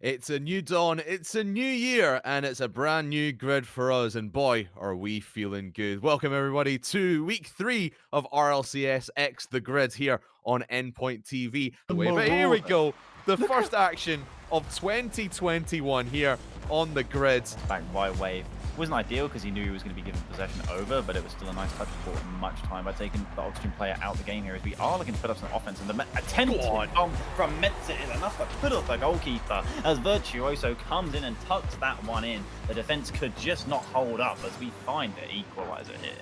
It's a new dawn, it's a new year, and it's a brand new grid for us. And boy, are we feeling good. Welcome, everybody, to week 3 of RLCSX, the grid here on Endpoint TV. The But here we Marauder. go, the Look first at action of 2021 here on the grid. back right wave. Wasn't ideal because he knew he was going to be given possession over, but it was still a nice touch for much time by taking the Oxygen player out the game here as we are looking to put up some offense. And the attempted bomb from Metzer is enough to put off the goalkeeper as Virtuoso comes in and tucks that one in. The defense could just not hold up as we find the equalizer here.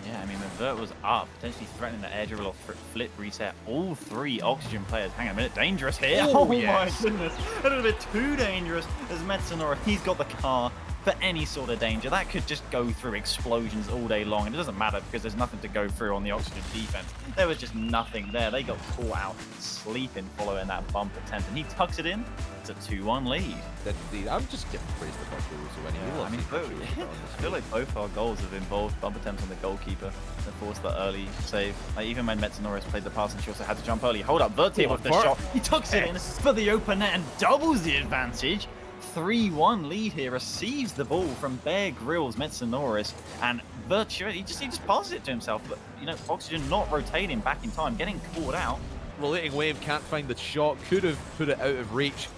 Yeah, I mean, when Vert was up, potentially threatening the air dribble or flip reset, all three Oxygen players, hang on a minute, dangerous here. Oh, My yes. goodness, a little bit too dangerous as Metzenora, he's got the car for any sort of danger. That could just go through explosions all day long, and it doesn't matter because there's nothing to go through on the Oxygen defense. There was just nothing there. They got caught out sleeping following that bump attempt, and he tucks it in. It's a 2-1 lead. Indeed, I'm just giving praise to Virtuoso anyway. I mean, I feel like both our goals have involved bump attempts on the goalkeeper that forced the early save. Like, even when Metzenora played the pass and she also had to jump early. Hold up, Vert here with the shot. He tucks it in for the open net and doubles the advantage. 3-1 lead here, receives the ball from Bear Grylls Metzenoris, and Virtue, he just passes it to himself, but, you know, Oxygen not rotating back in time, getting caught out. Relating wave can't find the shot, could have put it out of reach.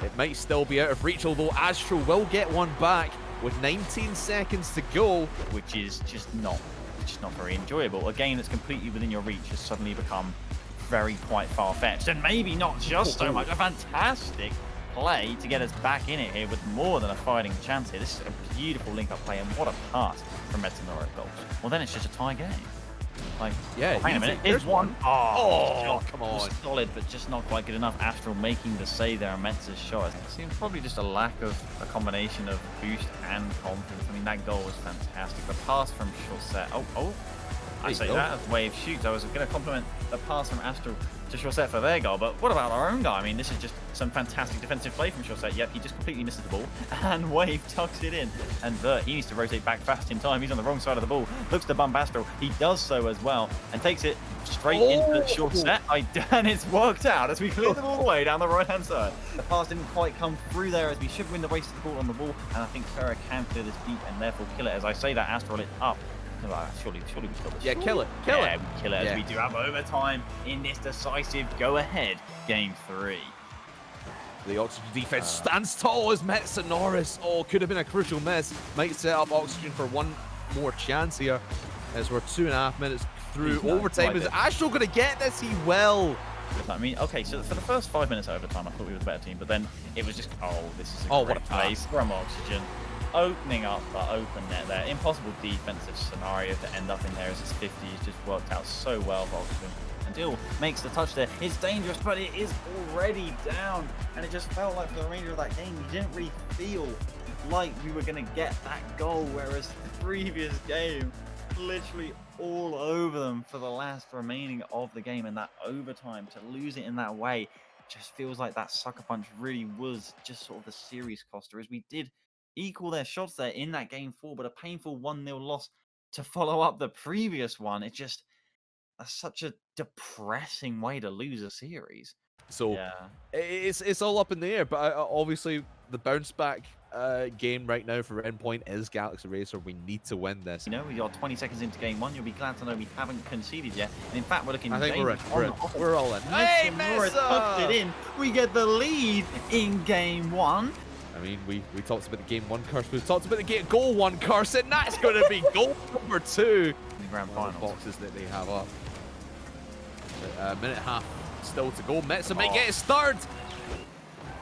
It might still be out of reach, although Astro will get one back with 19 seconds to go. Which is just not very enjoyable. A game that's completely within your reach has suddenly become quite far-fetched, and maybe not just so much. A fantastic play to get us back in it here with more than a fighting chance here. This is a beautiful link-up play, and what a pass from Metzenora goals. Well, then it's just a tie game. Like, yeah, hang on a minute. Here's one. Oh, come on. Solid, but just not quite good enough. Astral making the save there on Metz's shot. It seems probably just a lack of a combination of boost and confidence. I mean, that goal was fantastic. The pass from Chaussette. I say that as Wave shoots. I was going to compliment the pass from Astral to Chaussette for their goal, but what about our own guy? I mean, this is just some fantastic defensive play from Chaussette. Yep, he just completely misses the ball, and Wave tucks it in. And Vert, he needs to rotate back fast in time. He's on the wrong side of the ball. Looks to bump Astral. He does so as well, and takes it straight into Chaussette. And it's worked out as we clear the ball away down the right-hand side. The pass didn't quite come through there as we should win the race to the ball on the ball, and I think Farah can clear this deep and therefore kill it. As I say that, Astral it up. Surely we kill this. Yeah, kill it. We kill it as we do have overtime in this decisive go-ahead Game 3. The Oxygen defense stands tall as Metzenoris. Oh, could have been a crucial miss. Might set up Oxygen for one more chance here as we're 2.5 minutes through overtime. Is Astral going to get this? He will. I mean, okay, so for the first 5 minutes of overtime, I thought we were the better team, but then it was just, this is a great place from Oxygen. Opening up the open net there. Impossible defensive scenario to end up in there as it's 50. It's just worked out so well for Oxygen. And Dill makes the touch there. It's dangerous, but it is already down. And it just felt like for the remainder of that game, you didn't really feel like we were going to get that goal, whereas the previous game, literally all over them for the last remaining of the game. And that overtime, to lose it in that way, just feels like that sucker punch really was just sort of the series coster, as we did equal their shots there in that Game 4, but a painful 1-0 loss to follow up the previous one. It's just such a depressing way to lose a series. So yeah, it's all up in the air, but obviously the bounce back game right now for Endpoint is Galaxy Racer. We need to win this. You know, we are 20 seconds into Game 1. You'll be glad to know we haven't conceded yet. And in fact, we're looking. I think we're all in. Hey, Messa tucked it in. We get the lead in Game 1. I mean, we talked about the Game 1 curse, we've talked about the Goal 1 curse, and that's going to be goal number 2. The grand final boxes that they have up. A minute and a half still to go. Metza might get his third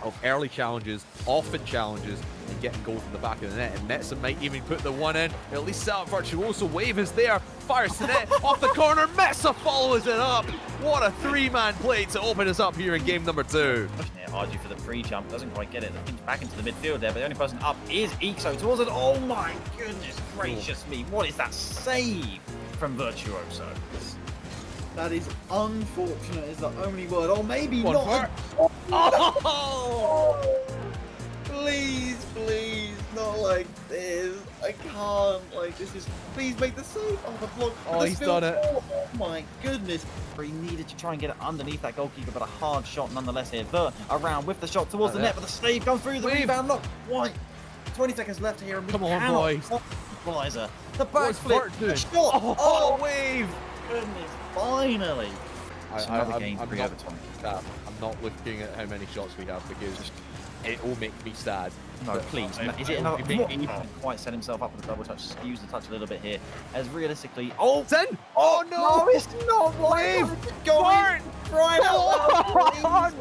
of early challenges, often challenges, and getting goals in the back of the net. And Metza might even put the one in, or at least set up Virtuoso. Wave is there, fires to net, off the corner, Metza follows it up. What a three-man play to open us up here in game number 2. Argue for the free jump, doesn't quite get it. Back into the midfield there, but the only person up is Ixo towards it. Oh my goodness gracious me, what is that save from Virtuoso? That is unfortunate is the only word, or maybe not. Oh! please, please, not like this. I can't. Like, this is. Please make the save. Oh, the block. Oh, he's done it. Oh my goodness. He needed to try and get it underneath that goalkeeper, but a hard shot nonetheless here. Vert around with the shot towards the net, but the save comes through. The rebound, not quite. 20 seconds left here. And come on, boys. Equalizer. The backflip. The shot. Oh, Wave. Goodness. Finally. I'm not looking at how many shots we have because it will make me sad. No, please. Is it another? He didn't quite set himself up with a double touch. Skews the touch a little bit here. As realistically, it's in. Oh no! It's not Wave. Going. Right on.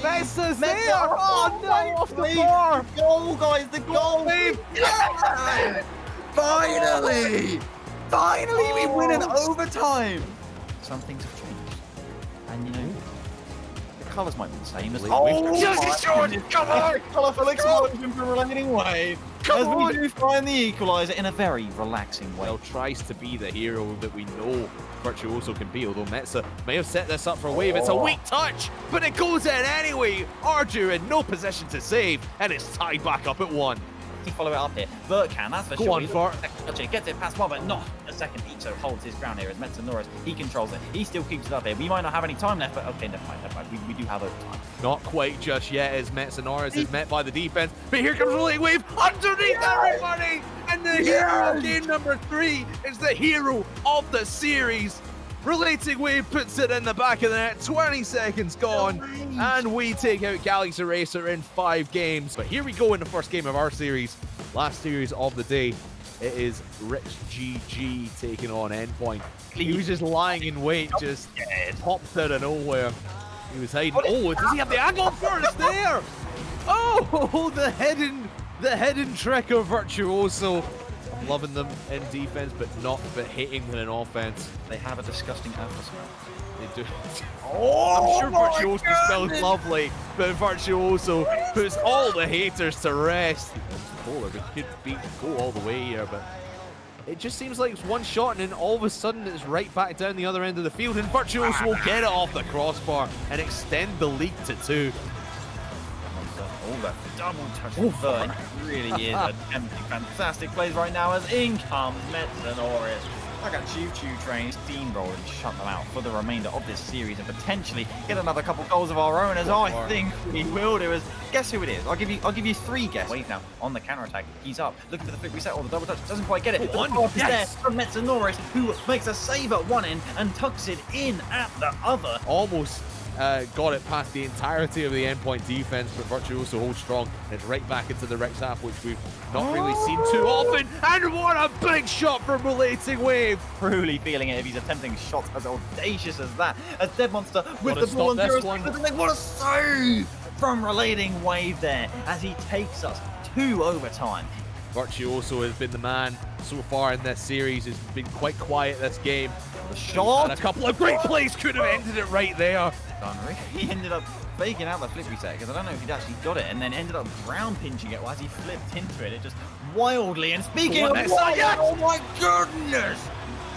Messer's there. Oh no! Off the bar. The goal, guys. The goal. Wave. Yeah! Finally! Finally, we win in overtime. Some things have changed. And you know, the colours might be the same as come on! Colourful explosion from Relating Wave. As we do find the equaliser in a very relaxing way. Well, tries to be the hero that we know Virtuoso can be, although Metza may have set this up for a Wave. It's a weak touch, but it goes in anyway. Ardu in no position to save, and it's tied back up at 1. Follow it up here. Vert can, that's for sure. Go on, Vert. Gets it past one, but not a second. Icho holds his ground here as Metza Norris. He controls it. He still keeps it up here. We might not have any time left, but okay, never mind. We do have overtime. Not quite just yet as Metza Norris is met by the defense, but here comes Relating Wave underneath everybody, and the hero of game number 3 is the hero of the series. Relating Wave puts it in the back of the net, 20 seconds gone, and we take out Galaxy Racer in 5 games. But here we go in the first game of our series, last series of the day. It is Rich GG taking on Endpoint. He was just lying in wait, just popped out of nowhere. He was hiding. Oh, does he have the angle first there? Oh, the hidden trick of Virtuoso. Loving them in defense, but hitting them in offense. They have a disgusting alpha smell. They do. I'm sure Virtuoso smells lovely, but Virtuoso puts all the haters to rest. Bowler could go all the way here, but it just seems like it's one shot, and then all of a sudden it's right back down the other end of the field, and Virtuoso will get it off the crossbar and extend the lead to 2. Oh, that double touch of Vert. It really is attempting fantastic plays right now as in comes Metza Norris. Like a choo-choo train, steamroll and shut them out for the remainder of this series and potentially get another couple goals of our own, as I think we will do. As guess who it is? I'll give you 3 guesses. Wait now, on the counter-attack, he's up, looking for the flick reset or the double touch, doesn't quite get it. The pass is there from Metza Norris, who makes a save at one end and tucks it in at the other. Almost got it past the entirety of the Endpoint defense, but Virtuoso holds strong. It's right back into the Rex half, which we've not really seen too often. And what a big shot from Relating Wave! Truly feeling it if he's attempting shots as audacious as that. As Dead Monster with the ball and what a save from Relating Wave there as he takes us to overtime. Virtuoso has been the man so far in this series. He's been quite quiet this game. The shot! And a couple of great plays could have ended it right there. He ended up faking out the flip reset because I don't know if he'd actually got it, and then ended up ground pinching it as he flipped into it. It just wildly. And speaking of wild, oh my goodness!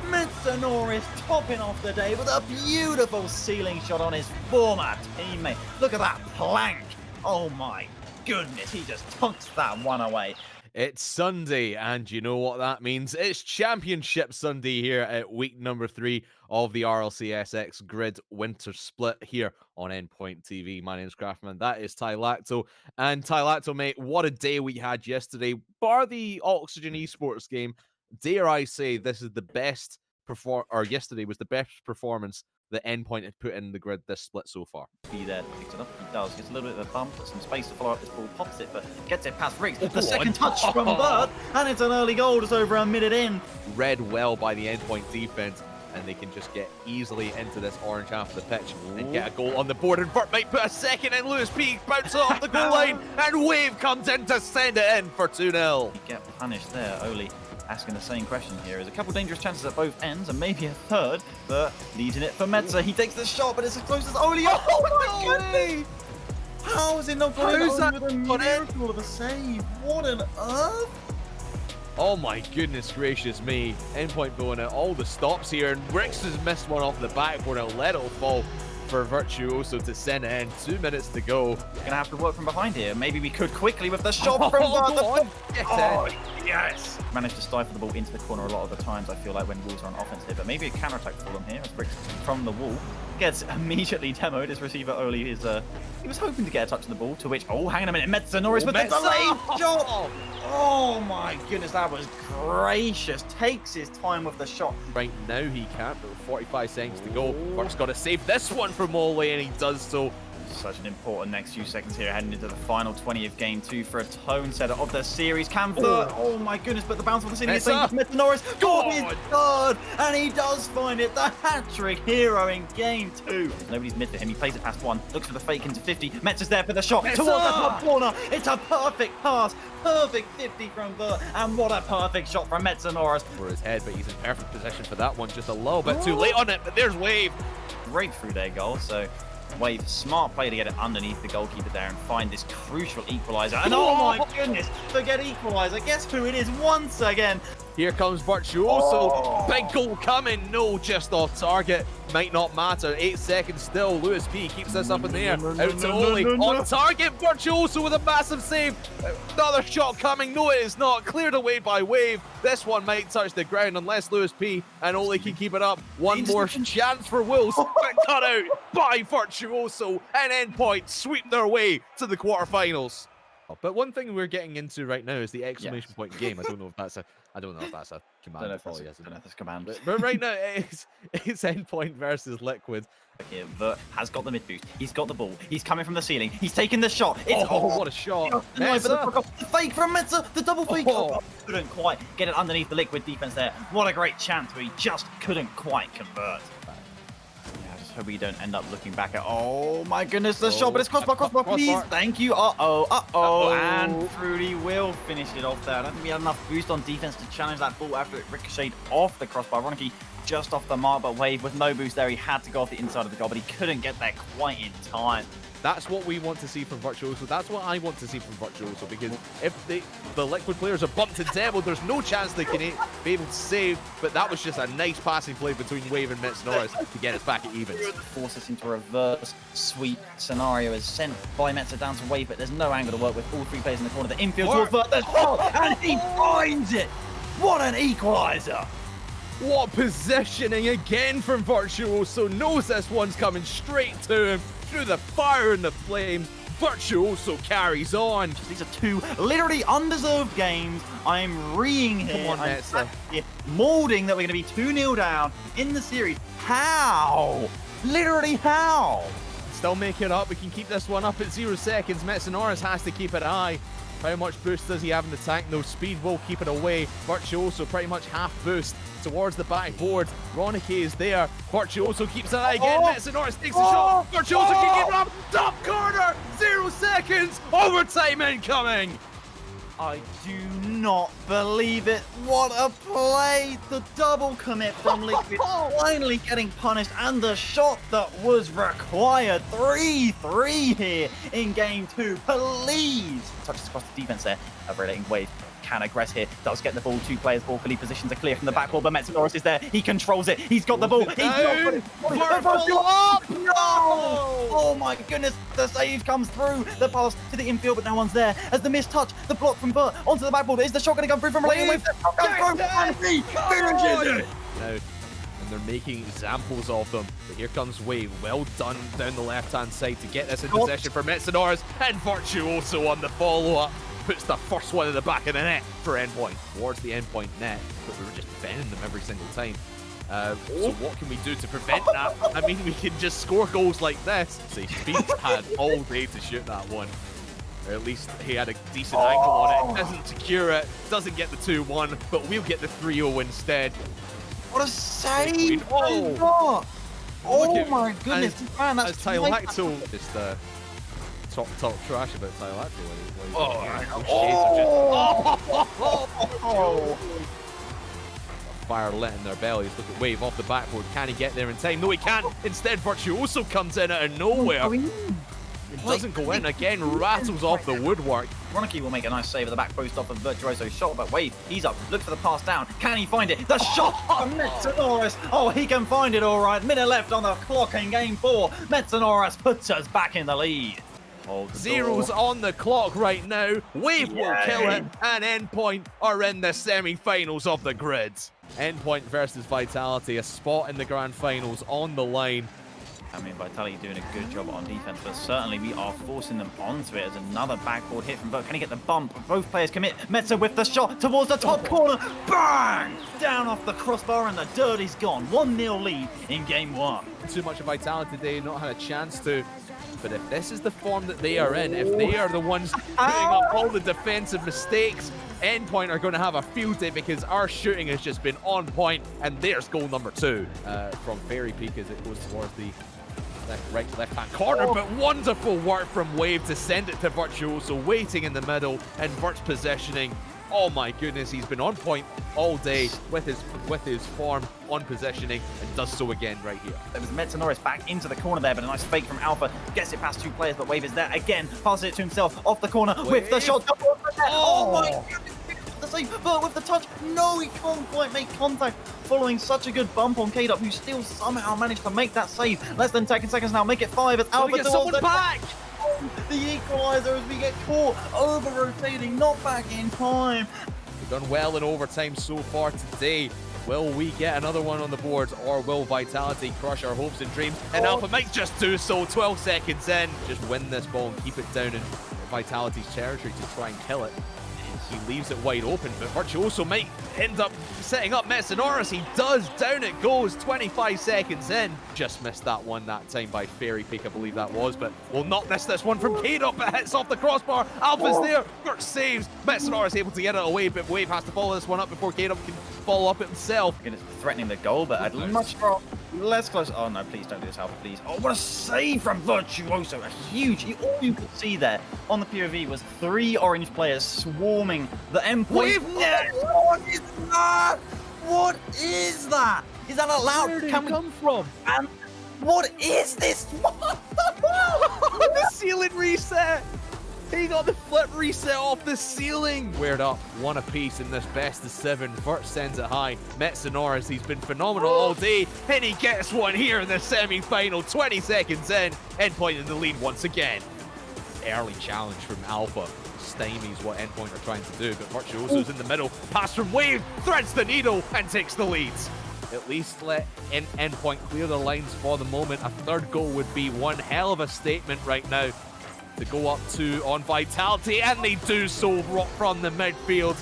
Metza Norris topping off the day with a beautiful ceiling shot on his former teammate. Look at that plank! Oh my goodness, he just tucks that one away. It's Sunday, and you know what that means. It's Championship Sunday here at week number 3 of the RLCSX Grid Winter Split here on Endpoint TV. My name's Craftman. That is Tylacto. And Tylacto, mate, what a day we had yesterday. Bar the Oxygen Esports game, dare I say this is the best yesterday was the best performance that Endpoint have put in the grid this split so far. Be there, picks it up, he does. Gets a little bit of a bump, some space to follow up this ball, pops it, but gets it past Riggs. The second touch from Bert, and it's an early goal just over a minute in. Read well by the Endpoint defense, and they can just get easily into this orange half of the pitch and get a goal on the board. And Vert might put a second in. Lewis P bounces off the goal line, and Wave comes in to send it in for 2-0. You get punished there, Oli. Asking the same question here. There's a couple dangerous chances at both ends and maybe a third, but leaving it for Metza. He takes the shot, but it's as close as Oli. Oh my goodness! How is it not going on with a miracle of a save? What on earth? Oh my goodness gracious me. Endpoint going at all the stops here, and Rix has missed one off the backboard and let it fall. for Virtuoso to send it in. 2 minutes to go. Gonna have to work from behind here. Maybe we could quickly with the shot from yes! Managed to stifle the ball into the corner a lot of the times, I feel like, when Wolves are on offense here. But maybe a counter-attack for them here as Bricks from the wall gets immediately demoed. His receiver Oli is he was hoping to get a touch on the ball, to which, hang on a minute, Metzer Norris with the delayed shot! Oh my goodness, that was gracious. Takes his time with the shot. Right now he can't, but with 45 seconds to go. Burke's got to save this one from Ole, and he does so. Such an important next few seconds here, heading into the final 20 of game 2 for a tone setter of the series. Cam third. Oh my goodness, but the bounce of the city is saying Metzer Norris got his third, and he does find it. The hat-trick hero in game 2. Nobody's mid for him. He plays it past 1, looks for the fake into 50. Metzer's there for the shot towards the top corner. It's a perfect pass. Perfect 50 from Vert, and what a perfect shot from Metzer Norris. For his head, but he's in perfect position for that one. Just a little bit too late on it, but there's Wave. Great through their goal, so Wave, smart play to get it underneath the goalkeeper there and find this crucial equalizer. And oh my goodness, forget equalizer. Guess who it is once again? Here comes Virtuoso. Big goal coming. No, just off target. Might not matter. 8 seconds still. Lewis P keeps this up in the air. Out to Ole. On target. Virtuoso with a massive save. Another shot coming. No, it is not. Cleared away by Wave. This one might touch the ground unless Lewis P and Ole can keep it up. One more chance for Wolves. But cut out by Virtuoso. And Endpoint sweep their way to the quarterfinals. But one thing we're getting into right now is the exclamation point game. I don't know if that's a command. I don't know if that's a command. But right now it's Endpoint versus Liquid. Okay, Vert has got the mid boost. He's got the ball. He's coming from the ceiling. He's taking the shot. It's what a shot! The fake from Metzer. The double fake. Couldn't quite get it underneath the Liquid defense there. What a great chance, but he just couldn't quite convert. Hope we don't end up looking back at, oh my goodness, the shot, but it's crossbar, please. Thank you. And Fruity will finish it off there. I don't think we had enough boost on defense to challenge that ball after it ricocheted off the crossbar. Roniki just off the mark, but Wave with no boost there. He had to go off the inside of the goal, but he couldn't get there quite in time. That's what we want to see from Virtuoso. That's what I want to see from Virtuoso, because if the Liquid players are bumped and demoed, there's no chance they can be able to save. But that was just a nice passing play between Wave and Metzer Norris to get us back at evens. Force us into a reverse sweep scenario is sent by Metzer down to Wave, but there's no angle to work with. All 3 players in the corner. The infield towards Vert, and he finds it. What an equalizer! What positioning again from Virtuoso. Knows this one's coming straight to him. Through the fire and the flames, Virtuoso carries on. These are 2 literally undeserved games. I'm reeing here. Come on, Metzer. Molding that we're going to be 2-0 down in the series. How? Literally how? Still make it up. We can keep this one up at 0 seconds. Metzer Norris has to keep it high. How much boost does he have in the tank? No, speed will keep it away. Virtuoso pretty much half boost towards the backboard. Roniki is there. Virtuoso keeps it high again. Metzer Norris takes a shot. Virtuoso can keep it up. Top corner. 0 seconds. Overtime incoming. I do not believe it. What a play. The double commit from Liquid finally getting punished, and the shot that was required. 3-3 here in game 2. Please. Touches across the defense there. Relating Wave can aggress here. Does get the ball. 2 players balkily positions are clear from the backboard, but Metzer Norris is there. He controls it. He's got the ball. He's got it. No! Oh my goodness. The save comes through. The pass to the infield, but no one's there. As the missed touch, the block from Vert onto the backboard. Is the shot going to come through from Relating Wave? And he finishes it. Now, and they're making examples of them. But here comes Wave. Well done down the left-hand side to get this in possession for Metzer Norris. And Virtuoso on the follow-up. Puts the first one in the back of the net for Endpoint. Towards the Endpoint net. But we were just defending them every single time. So what can we do to prevent that? I mean, we can just score goals like this. So Speed's had all day to shoot that one. Or at least he had a decent angle on it. Doesn't secure it. Doesn't get the 2-1. But we'll get the 3-0 instead. What a save! Oh my goodness, man, that's Tylacto just talk trash about Tylacto. Fire lit in their bellies. Look at Wave off the backboard. Can he get there in time? No, he can't. Instead, Virtuoso comes in out of nowhere. It doesn't go in. Again, rattles off the woodwork. Ronicky will make a nice save at the back post off of Virtuoso's shot, but Wave, he's up, looks for the pass down. Can he find it? The shot from Metanoris. Oh, he can find it all right. Minute left on the clock in game 4. Metanoris puts us back in the lead. Zero's on the clock right now. Wave will kill it, and Endpoint are in the semi-finals of the grids. Endpoint versus Vitality, a spot in the grand finals on the line. I mean, Vitality doing a good job on defense, but certainly we are forcing them onto it as another backboard hit from Vogue. Can he get the bump? Both players commit. Meta with the shot towards the top corner. Bang! Down off the crossbar, and the dirty's gone. 1-0 lead in game 1. Too much of Vitality today, not had a chance to. But if this is the form that they are in, if they are the ones putting up all the defensive mistakes, Endpoint are going to have a field day because our shooting has just been on point, and there's goal number 2 from Fairy Peak as it goes towards the left-hand corner, but wonderful work from Wave to send it to Virtuoso, waiting in the middle, and Virt's positioning. Oh my goodness, he's been on point all day with his form on positioning, and does so again right here. There was Metanoris back into the corner there, but a nice fake from Alpha. Gets it past 2 players, but Wave is there again. Passes it to himself off the corner with the shot. Oh my goodness. The save, but with the touch, no, he can't quite make contact. Following such a good bump on K-Dub, who still somehow managed to make that save. Less than 10 seconds now, make it 5 as Alpha gets someone back. The equalizer as we get caught over-rotating, not back in time. We've done well in overtime so far today. Will we get another one on the board, or will Vitality crush our hopes and dreams? And Alpha might just do so. 12 seconds in. Just win this ball and keep it down in Vitality's territory to try and kill it. He leaves it wide open, but Virtuoso might end up setting up Metanoris. He does. Down it goes. 25 seconds in. Just missed that one that time by Fairy Peak, I believe that was, but we'll not miss this one from K-Dub. It hits off the crossbar. Alpha's there. Virt saves. Metanoris able to get it away, but Wave has to follow this one up before K-Dub can follow up himself. It's threatening the goal, but I'd much less close. Oh no, please don't do this, Alpha, please. Oh, what a save from Virtuoso. A huge. All you could see there on the POV was 3 orange players swarming the Endpoint. What is that? What is that? Is that allowed? Where did it come from? What is this? The ceiling reset. He got the flip reset off the ceiling. Weird up, 1 apiece in this best of 7. Virt sends it high. Metanoris, he's been phenomenal all day, and he gets one here in the semi-final. 20 seconds in, Endpoint in the lead once again. Early challenge from Alpha. Stymies what Endpoint are trying to do, but Virtuoso's in the middle. Pass from Wave, threads the needle, and takes the leads. At least let Endpoint clear their lines for the moment. A 3rd goal would be one hell of a statement right now to go up 2 on Vitality, and they do so from the midfield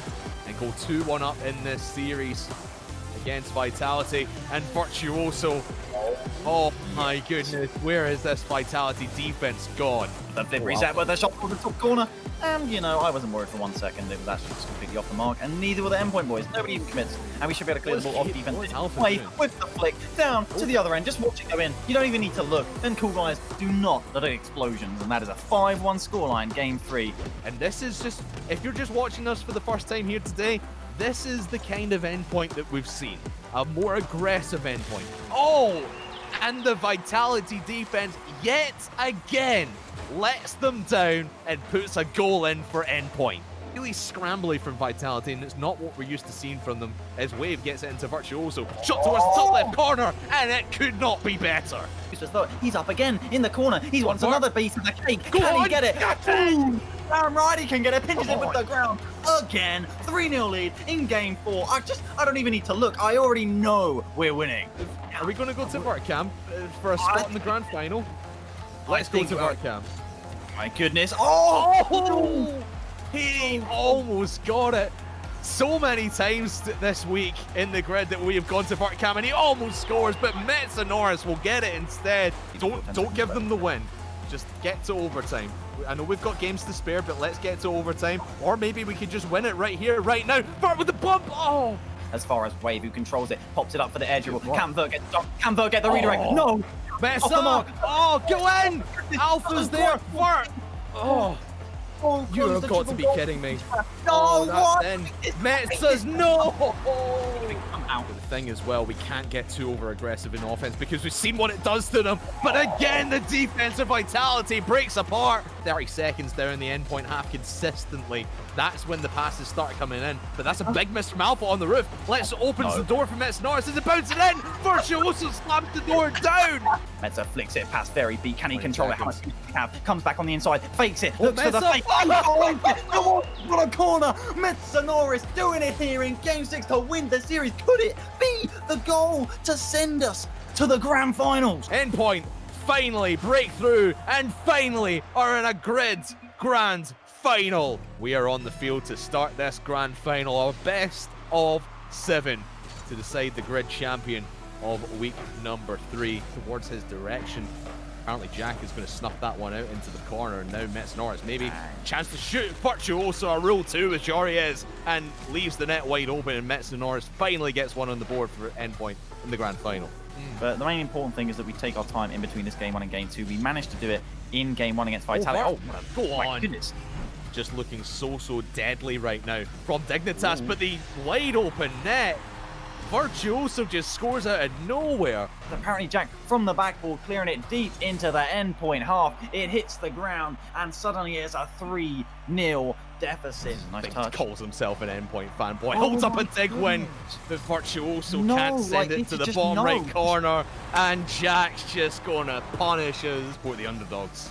and go 2-1 up in this series against Vitality. And Virtuoso, oh my goodness, where is this Vitality defense gone? The flip reset with the shot from the top corner. And, you know, I wasn't worried for 1 second. It was actually just completely off the mark. And neither were the Endpoint boys. Nobody even commits. And we should be able to clear the ball off defense. Wait, with the flick, down to the other end. Just watch it go in. You don't even need to look. And cool guys, do not let explosions. And that is a 5-1 scoreline, game 3. And this is just, if you're just watching us for the first time here today, this is the kind of Endpoint that we've seen. A more aggressive Endpoint. Oh! And the Vitality defense yet again lets them down and puts a goal in for Endpoint. Really scrambly from Vitality, and it's not what we're used to seeing from them as Wave gets it into Virtuoso. Shot towards the top left corner, and it could not be better. He's up again in the corner. He wants another piece of the cake. Can he get it? Damn right he can get it. Pinches it with the ground again. 3-0 lead in game 4. I don't even need to look. I already know we're winning. Are we going to go to Virt Camp for a spot in the grand final? Let's go to Virt Camp. My goodness. Oh! He almost got it. So many times this week in the grid that we have gone to Virt Camp, and he almost scores, but Metanoris will get it instead. Don't give them the win. Just get to overtime. I know we've got games to spare, but let's get to overtime. Or maybe we could just win it right here, right now. Virt with the bump. Oh! As far as Wave, who controls it, pops it up for the air dribble. Can Virt get stopped? Can Virt get the redirect? No! Mess up! Oh, go in! Alpha's there! Virt! Oh! Oh, You have got to be kidding me. Oh, that's in. Mets says no! Out. The thing as well, we can't get too over-aggressive in offense because we've seen what it does to them. But again, the defensive vitality breaks apart. 30 seconds down the endpoint half consistently. That's when the passes start coming in. But that's a big Mr. Malfoy on the roof. Let's opens the door for Mets Norris. Is it bouncing in? Virtuoso slams the door down. Metza flicks it past Very Beat. Can he control it? How much do he have? Comes back on the inside, fakes it, Oh, looks for the Metza. fake. Oh, come on, what a corner! Metza Norris doing it here in Game 6 to win the series. Could it be the goal to send us to the grand finals? Endpoint finally break through and finally are in a grid grand final. We are on the field to start this grand final, our best of 7 to decide the grid champion of week number 3 towards his direction. Apparently Jack is going to snuff that one out into the corner, and now Mets Norris maybe chance to shoot. Virtuoso a rule 2 as Jory is, and leaves the net wide open, and Mets Norris finally gets one on the board for Endpoint in the grand final. But the main important thing is that we take our time in between this game 1 and game 2. We managed to do it in game 1 against Vitality. Go my on. goodness. Just looking so deadly right now from Dignitas, but the wide open net. Virtuoso just scores out of nowhere. Apparently Jack from the backboard clearing it deep into the endpoint half. It hits the ground and suddenly it's a 3-0 deficit. Nice touch. Calls himself an Endpoint fanboy. Holds up a dig win, but Virtuoso can't send it to the bottom right corner, and Jack's just gonna punish us. Support the underdogs.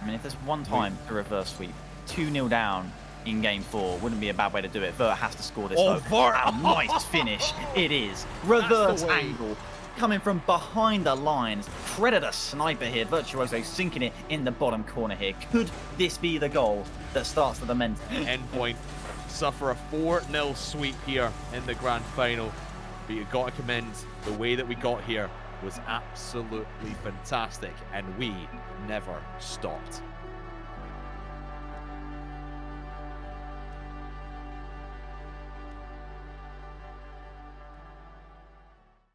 I mean, if there's one time to reverse sweep, 2-0 down in game 4 wouldn't be a bad way to do it. Vert has to score this though. Vert! A nice finish it is. Reverse angle coming from behind the lines. Predator sniper here. Virtuoso sinking it in the bottom corner here. Could this be the goal that starts the momentum? Endpoint suffer a 4-0 sweep here in the grand final, but you've got to commend the way that we got here was absolutely fantastic, and we never stopped.